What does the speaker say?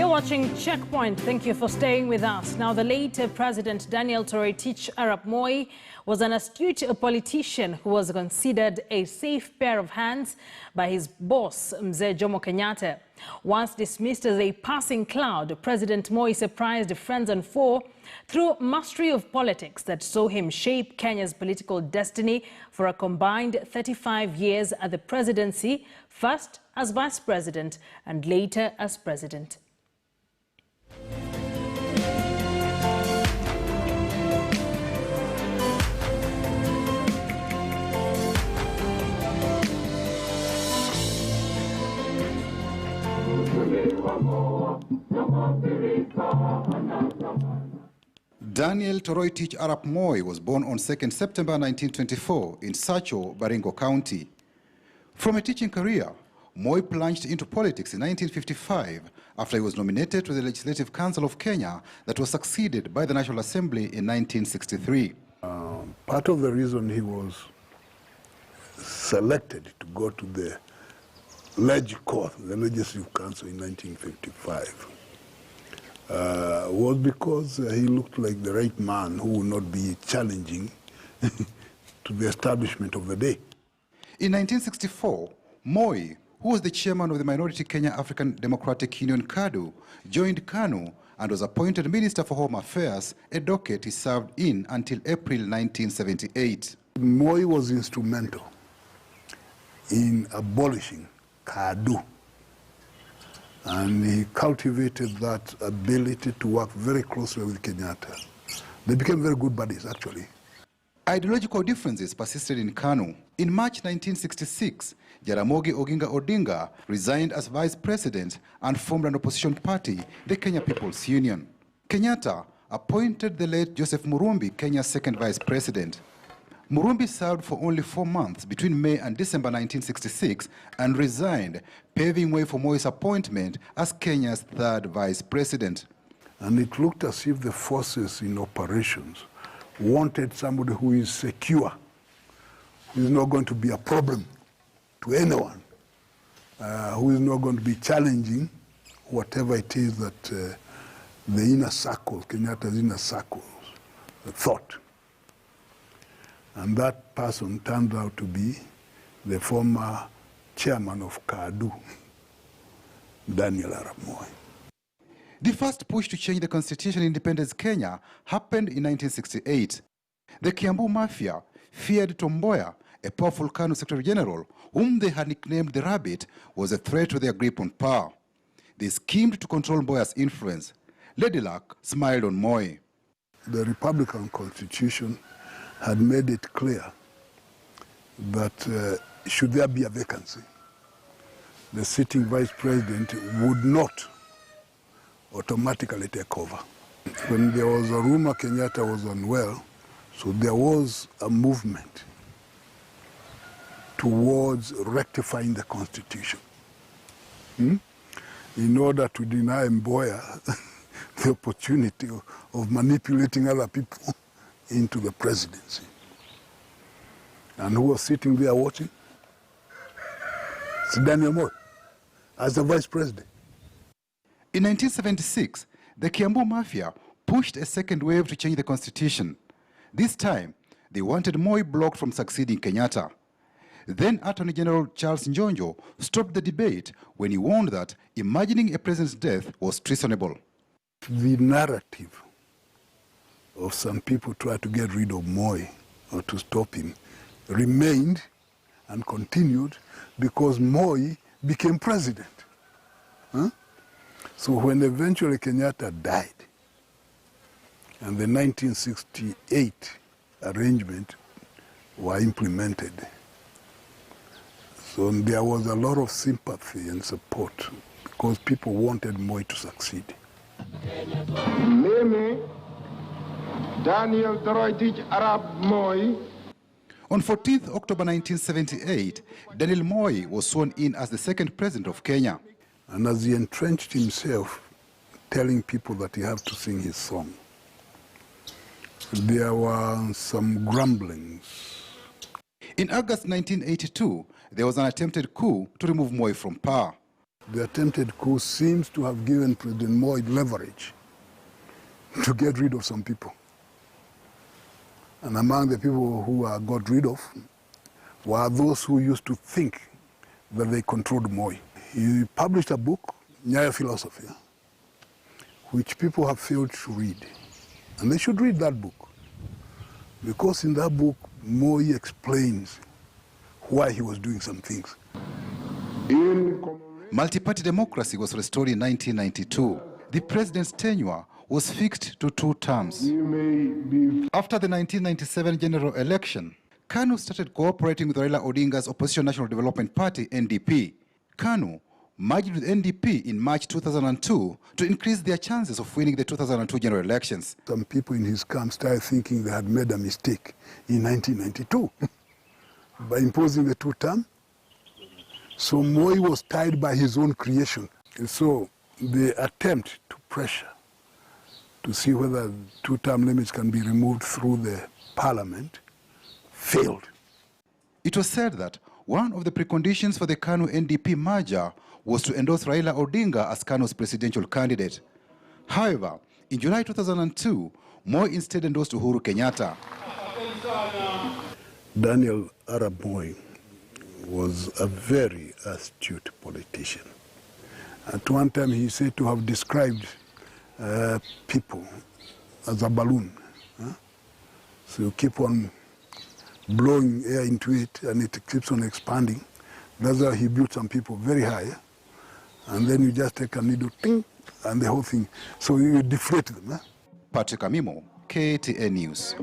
You're watching Checkpoint. Thank you for staying with us. Now, the late President Daniel Arap Moi was an astute politician who was considered a safe pair of hands by his boss, Mzee Jomo Kenyatta. Once dismissed as a passing cloud, President Moi surprised friends and foe through mastery of politics that saw him shape Kenya's political destiny for a combined 35 years at the presidency, first as vice president and later as president. Daniel Arap Moi was born on 2nd September 1924 in Sacho, Baringo County. From a teaching career, Moi plunged into politics in 1955 after he was nominated to the Legislative Council of Kenya that was succeeded by the National Assembly in 1963. Part of the reason he was selected to go to the the Legislative Council in 1955, was because he looked like the right man who would not be challenging to the establishment of the day. In 1964, Moi, who was the chairman of the minority Kenya African Democratic Union KADU, joined KANU and was appointed Minister for Home Affairs, a docket he served in until April 1978. Moi was instrumental in abolishing KADU, and he cultivated that ability to work very closely with Kenyatta. They became very good buddies, actually. Ideological differences persisted in KANU. In March 1966, Jaramogi Oginga Odinga resigned as vice president and formed an opposition party, the Kenya People's Union. Kenyatta appointed the late Joseph Murumbi Kenya's second vice president. Murumbi served for only 4 months between May and December 1966 and resigned, paving way for Moi's appointment as Kenya's third vice president. And it looked as if the forces in operations wanted somebody who is secure, who is not going to be a problem to anyone, who is not going to be challenging whatever it is that the inner circle, Kenyatta's inner circles, thought. And that person turned out to be the former chairman of KADU, Daniel Arap Moi. The first push to change the constitution in independence Kenya happened in 1968. The Kiambu Mafia feared Tomboya, a powerful KANU Secretary General, whom they had nicknamed the Rabbit, was a threat to their grip on power. They schemed to control Mboya's influence. Lady Luck smiled on Moi. The Republican Constitution had made it clear that should there be a vacancy, the sitting vice president would not automatically take over. When there was a rumor Kenyatta was unwell, so there was a movement towards rectifying the constitution in order to deny Mboya the opportunity of manipulating other people into the presidency. And who was sitting there watching? It's Daniel Moi, as the vice president. In 1976, the Kiambu Mafia pushed a second wave to change the constitution. This time, they wanted Moi blocked from succeeding Kenyatta. Then Attorney General Charles Njonjo stopped the debate when he warned that imagining a president's death was treasonable. The narrative of some people trying to get rid of Moi or to stop him remained and continued because Moi became president. So when eventually Kenyatta died and the 1968 arrangement were implemented, so there was a lot of sympathy and support because people wanted Moi to succeed. Daniel Arap Moi. On 14th October 1978, Daniel Moi was sworn in as the second president of Kenya. And as he entrenched himself, telling people that he had to sing his song, there were some grumblings. In August 1982, there was an attempted coup to remove Moi from power. The attempted coup seems to have given President Moi leverage to get rid of some people. And among the people who got rid of were those who used to think that they controlled Moi. He published a book, Nyayo Philosophy, which people have failed to read. And they should read that book, because in that book, Moi explains why he was doing some things. Multi-party democracy was restored in 1992. The president's tenure was fixed to 2 terms. After the 1997 general election, KANU started cooperating with Raila Odinga's opposition National Development Party, NDP. KANU merged with NDP in March 2002 to increase their chances of winning the 2002 general elections. Some people in his camp started thinking they had made a mistake in 1992 by imposing the 2-term. So Moi was tied by his own creation. And so the attempt to pressure to see whether 2-term limits can be removed through the parliament failed. It was said that one of the preconditions for the KANU-NDP merger was to endorse Raila Odinga as KANU's presidential candidate. However, in July 2002, Moi instead endorsed Uhuru Kenyatta. Daniel Arap Moi was a very astute politician. At one time he said to have described people as a balloon. So you keep on blowing air into it and it keeps on expanding. That's how he built some people very high. And then you just take a needle, ting, and the whole thing. So you deflate them. Patrick Amimo, KTN News.